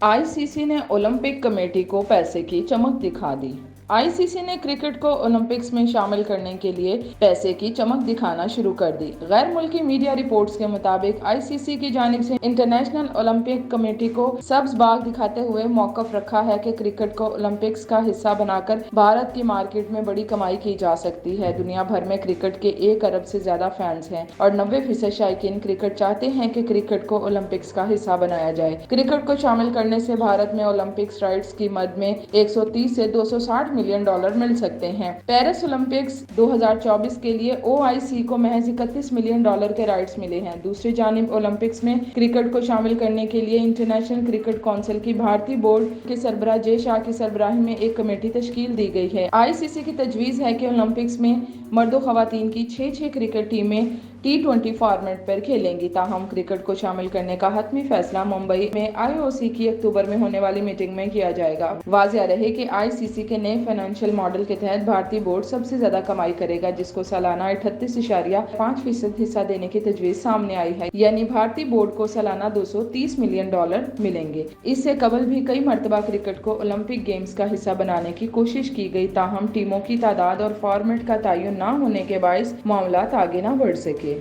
آئی سی سی نے Olympic committee کو پیسے کی چمک دکھا دی۔ آئی سی سی نے کرکٹ کو اولمپکس میں شامل کرنے کے لیے پیسے کی چمک دکھانا شروع کر دی۔ غیر ملکی میڈیا رپورٹس کے مطابق آئی سی سی کی جانب سے انٹرنیشنل اولمپک کمیٹی کو سبز باغ دکھاتے ہوئے موقف رکھا ہے کہ کرکٹ کو اولمپکس کا حصہ بنا کر بھارت کی مارکیٹ میں بڑی کمائی کی جا سکتی ہے۔ دنیا بھر میں کرکٹ کے 1 ارب سے زیادہ فینس ہیں اور 90% شائقین کرکٹ چاہتے ہیں کہ کرکٹ کو اولمپکس کا حصہ بنایا جائے۔ کرکٹ کو شامل کرنے سے بھارت میں اولمپکس رائٹس کی مد میں 130 سے 260 ملین ڈالر مل سکتے ہیں۔ پیرس اولمپکس 2024 کے لیے او آئی سی کو محض 31 ملین ڈالر کے رائٹس ملے ہیں۔ دوسری جانب اولمپکس میں کرکٹ کو شامل کرنے کے لیے انٹرنیشنل کرکٹ کونسل کی بھارتی بورڈ کے سربراہ جے شاہ کی سربراہی میں ایک کمیٹی تشکیل دی گئی ہے۔ آئی سی سی کی تجویز ہے کہ اولمپکس میں مرد و خواتین کی 6 کرکٹ ٹیمیں T20 فارمیٹ پر کھیلیں گی۔ تاہم کرکٹ کو شامل کرنے کا حتمی فیصلہ ممبئی میں آئی او سی کی اکتوبر میں ہونے والی میٹنگ میں کیا جائے گا۔ واضح رہے کہ آئی سی سی کے نئے فائنینشل ماڈل کے تحت بھارتی بورڈ سب سے زیادہ کمائی کرے گا، جس کو سالانہ 38.5% حصہ دینے کی تجویز سامنے آئی ہے، یعنی بھارتی بورڈ کو سالانہ 230 ملین ڈالر ملیں گے۔ اس سے قبل بھی کئی مرتبہ کرکٹ کو اولمپک گیمز کا حصہ بنانے کی کوشش کی گئی، تاہم ٹیموں کی تعداد اور فارمیٹ کا تعین نہ ہونے کے باعث معاملات آگے نہ بڑھ سکے۔